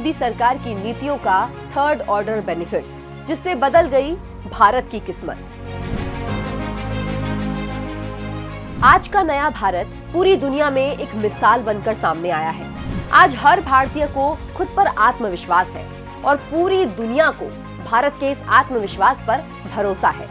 मोदी सरकार की नीतियों का थर्ड ऑर्डर बेनिफिट्स, जिससे बदल गई भारत की किस्मत। आज का नया भारत पूरी दुनिया में एक मिसाल बनकर सामने आया है। आज हर भारतीय को खुद पर आत्मविश्वास है और पूरी दुनिया को भारत के इस आत्मविश्वास पर भरोसा है।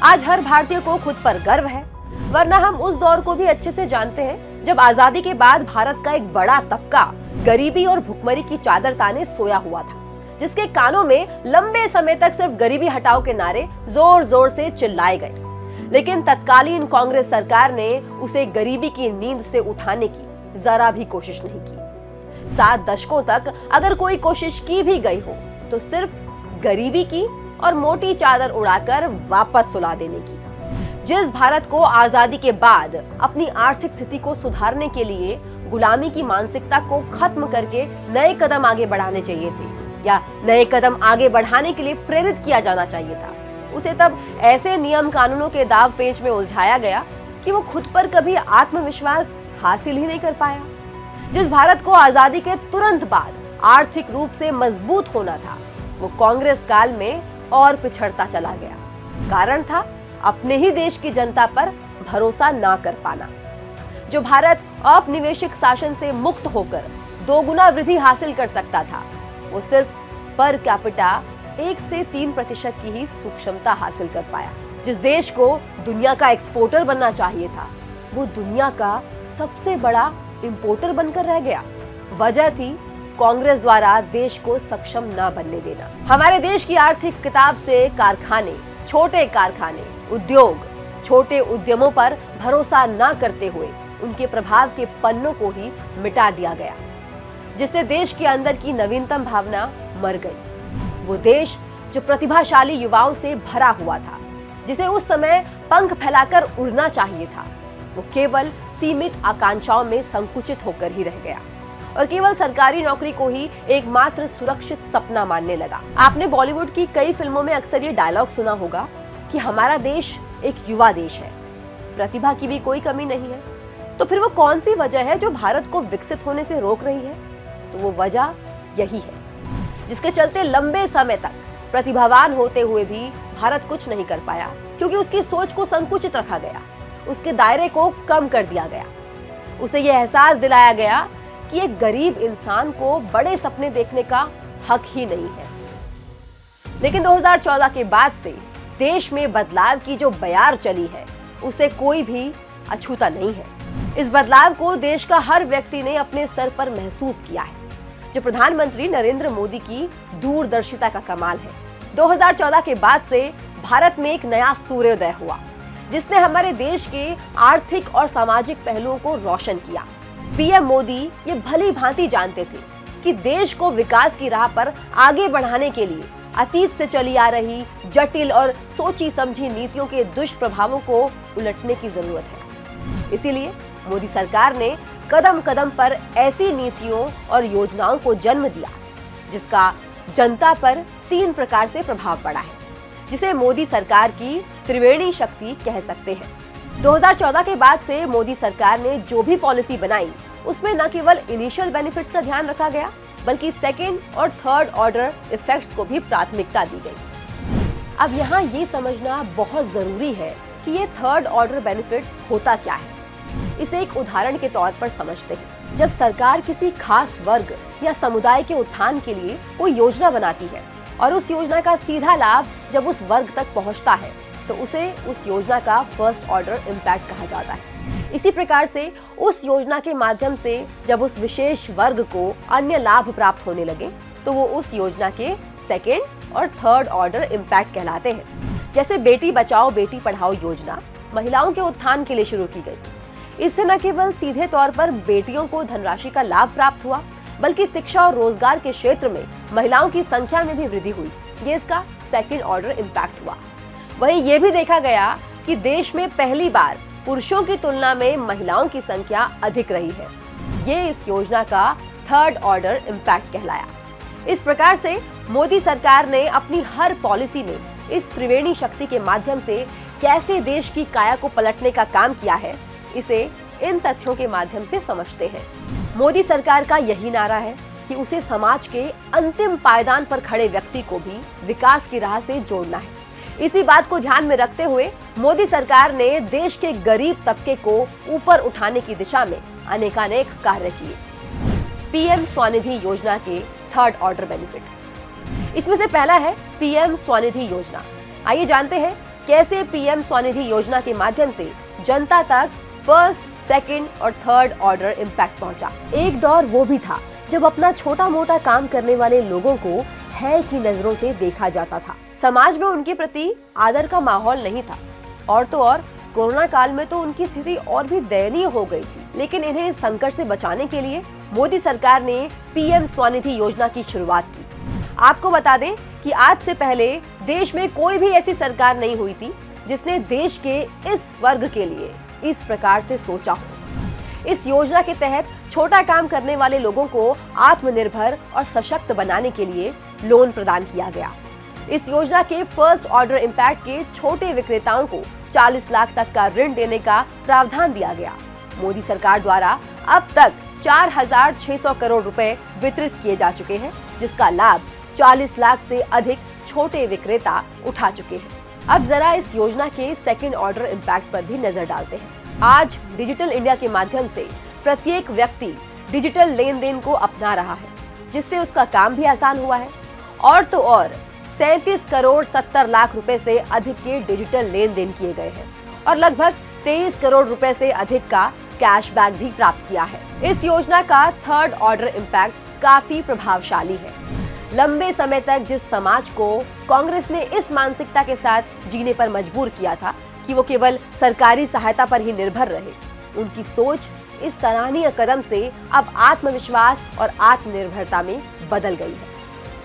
आज हर भारतीय को खुद पर गर्व है, वरना हम उस दौर को भी अच्छे से जानते हैं जब आजादी के बाद भारत का एक बड़ा तबका गरीबी और भुखमरी की चादर ताने सोया हुआ था, जिसके कानों में लंबे समय तक सिर्फ गरीबी हटाओ के नारे जोर जोर से चिल्लाए गए। लेकिन तत्कालीन कांग्रेस सरकार ने उसे गरीबी की नींद से उठाने की जरा भी कोशिश नहीं की। 7 दशकों तक अगर कोई कोशिश की भी गई हो तो सिर्फ गरीबी की और मोटी चादर उड़ाकर वापस सुला देने की। जिस भारत को आजादी के बाद अपनी आर्थिक स्थिति को सुधारने के लिए गुलामी की मानसिकता को खत्म करके नए कदम आगे बढ़ाने चाहिए थे या नए कदम आगे बढ़ाने के लिए प्रेरित किया जाना चाहिए था, उसे तब ऐसे नियम कानूनों के दाव पेच में उलझाया गया कि वो खुद पर कभी आत्मविश्वास हासिल ही नहीं कर पाया। जिस भारत को आजादी के तुरंत बाद आर्थिक रूप से मजबूत होना था, वो कांग्रेस काल में और पिछड़ता चला गया। कारण था अपने ही देश की जनता पर भरोसा ना कर पाना। जो भारत औपनिवेशिक शासन से मुक्त होकर 2 गुना वृद्धि हासिल कर सकता था, वो सिर्फ पर कैपिटा 1 से 3% की ही सूक्ष्मता हासिल कर पाया। जिस देश को दुनिया का एक्सपोर्टर बनना चाहिए था, वो दुनिया का सबसे बड़ा इंपोर्टर बनकर रह गया। वजह थी कांग्रेस द्वारा देश को सक्षम ना बनने देना। हमारे देश की आर्थिक किताब से कारखाने, छोटे कारखाने, उद्योग, छोटे उद्यमों पर भरोसा ना करते हुए उनके प्रभाव के पन्नों को ही मिटा दिया गया, जिससे देश के अंदर की नवीनतम भावना मर गई। वो देश जो प्रतिभाशाली युवाओं से भरा हुआ था, जिसे उस समय पंख फैलाकर उड़ना चाहिए था, वो केवल सीमित आकांक्षाओं में संकुचित होकर ही रह गया और केवल सरकारी नौकरी को ही एकमात्र सुरक्षित सपना मानने लगा। आपने बॉलीवुड की कई फिल्मों में अक्सर ये डायलॉग सुना होगा कि हमारा देश एक युवा देश है, प्रतिभा की भी कोई कमी नहीं है। तो फिर वो कौन सी वजह है जो भारत को विकसित होने से रोक रही है? तो वो वजह यही है, जिसके चलते लंबे समय तक प्रतिभावान होते हुए भी भारत कुछ नहीं कर पाया, क्योंकि उसकी सोच को संकुचित रखा गया, उसके दायरे को कम कर दिया गया। उसे यह एहसास दिलाया गया कि एक गरीब इंसान को बड़े सपने देखने का हक ही नहीं है। लेकिन 2014 के बाद से देश में बदलाव की जो बयार चली है, उसे कोई भी अछूता नहीं है। इस बदलाव को देश का हर व्यक्ति ने अपने स्तर पर महसूस किया है, जो प्रधानमंत्री नरेंद्र मोदी की दूरदर्शिता का कमाल है। 2014 के बाद से भारत में एक नया सूर्योदय हुआ, जिसने हमारे देश के आर्थिक और सामाजिक पहलुओं को रोशन किया। पीएम मोदी ये भली भांति जानते थे कि देश को विकास की राह पर आगे बढ़ाने के लिए अतीत से चली आ रही जटिल और सोची समझी नीतियों के दुष्प्रभावों को उलटने की जरूरत है। इसीलिए मोदी सरकार ने कदम कदम पर ऐसी नीतियों और योजनाओं को जन्म दिया, जिसका जनता पर 3 प्रकार से प्रभाव पड़ा है, जिसे मोदी सरकार की त्रिवेणी शक्ति कह सकते हैं। 2014 के बाद से मोदी सरकार ने जो भी पॉलिसी बनाई, उसमें न केवल इनिशियल बेनिफिट्स का ध्यान रखा गया, बल्कि सेकेंड और थर्ड ऑर्डर इफेक्ट्स को भी प्राथमिकता दी गई। अब यहाँ ये समझना बहुत जरूरी है कि ये थर्ड ऑर्डर बेनिफिट होता क्या है। इसे एक उदाहरण के तौर पर समझते हैं। जब सरकार किसी खास वर्ग या समुदाय के उत्थान के लिए कोई योजना बनाती है और उस योजना का सीधा लाभ जब उस वर्ग तक पहुंचता है, तो उसे उस योजना का फर्स्ट ऑर्डर इम्पैक्ट कहा जाता है। इसी प्रकार से उस योजना के माध्यम से जब उस विशेष वर्ग को अन्य लाभ प्राप्त होने लगे, तो वो उस योजना के सेकेंड और थर्ड ऑर्डर इम्पैक्ट कहलाते हैं। जैसे बेटी बचाओ बेटी पढ़ाओ योजना महिलाओं के उत्थान के लिए शुरू की गई। इससे न केवल सीधे तौर पर बेटियों को धनराशि का लाभ प्राप्त हुआ, बल्कि शिक्षा और रोजगार के क्षेत्र में महिलाओं की संख्या में भी वृद्धि हुई। ये इसका सेकेंड ऑर्डर इम्पैक्ट हुआ। वहीं ये भी देखा गया कि देश में पहली बार पुरुषों की तुलना में महिलाओं की संख्या अधिक रही है। ये इस योजना का थर्ड ऑर्डर इम्पैक्ट कहलाया। इस प्रकार से मोदी सरकार ने अपनी हर पॉलिसी में इस त्रिवेणी शक्ति के माध्यम से कैसे देश की काया को पलटने का काम किया है, इसे इन तथ्यों के माध्यम से समझते हैं। मोदी सरकार का यही नारा है कि उसे समाज के अंतिम पायदान पर खड़े व्यक्ति को भी विकास की राह से जोड़ना है। इसी बात को ध्यान में रखते हुए मोदी सरकार ने देश के गरीब तबके को ऊपर उठाने की दिशा में अनेकानेक कार्य किए। पीएम स्वनिधि योजना के थर्ड ऑर्डर बेनिफिट। इसमें से पहला है पीएम स्वनिधि योजना। आइए जानते हैं कैसे पीएम स्वनिधि योजना के माध्यम से जनता तक फर्स्ट, सेकंड और थर्ड ऑर्डर इम्पैक्ट पहुंचा। एक दौर वो भी था जब अपना छोटा मोटा काम करने वाले लोगों को है की नजरों से देखा जाता था। समाज में उनके प्रति आदर का माहौल नहीं था और तो और कोरोना काल में तो उनकी स्थिति और भी दयनीय हो गई थी। लेकिन इन्हें इस संकट से बचाने के लिए मोदी सरकार ने पीएम स्वनिधि योजना की शुरुआत की। आपको बता दें कि आज से पहले देश में कोई भी ऐसी सरकार नहीं हुई थी जिसने देश के इस वर्ग के लिए इस प्रकार से सोचा हो। इस योजना के तहत छोटा काम करने वाले लोगों को आत्मनिर्भर और सशक्त बनाने के लिए लोन प्रदान किया गया। इस योजना के फर्स्ट ऑर्डर इम्पैक्ट के छोटे विक्रेताओं को 40 लाख तक का ऋण देने का प्रावधान दिया गया। मोदी सरकार द्वारा अब तक 4,600 करोड़ रुपए वितरित किए जा चुके हैं, जिसका लाभ 40 लाख से अधिक छोटे विक्रेता उठा चुके हैं। अब जरा इस योजना के सेकंड ऑर्डर इम्पैक्ट पर भी नजर डालते हैं। आज डिजिटल इंडिया के माध्यम से प्रत्येक व्यक्ति डिजिटल लेन देन को अपना रहा है, जिससे उसका काम भी आसान हुआ है। और तो और 37 करोड़ 70 लाख रुपए से अधिक के डिजिटल लेन देन किए गए हैं और लगभग 23 करोड़ रुपए से अधिक का कैशबैक भी प्राप्त किया है। इस योजना का थर्ड ऑर्डर इम्पैक्ट काफी प्रभावशाली है। लंबे समय तक जिस समाज को कांग्रेस ने इस मानसिकता के साथ जीने पर मजबूर किया था कि वो केवल सरकारी सहायता पर ही निर्भर रहे, उनकी सोच इस सराहनीय कदम से अब आत्मविश्वास और आत्मनिर्भरता में बदल गई है।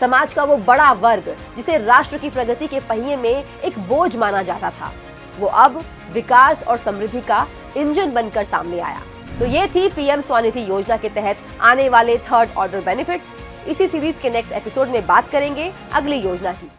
समाज का वो बड़ा वर्ग जिसे राष्ट्र की प्रगति के पहिए में एक बोझ माना जाता था, वो अब विकास और समृद्धि का इंजन बनकर सामने आया। तो ये थी पीएम स्वनिधि योजना के तहत आने वाले थर्ड ऑर्डर बेनिफिट्स। इसी सीरीज के नेक्स्ट एपिसोड में बात करेंगे अगली योजना की।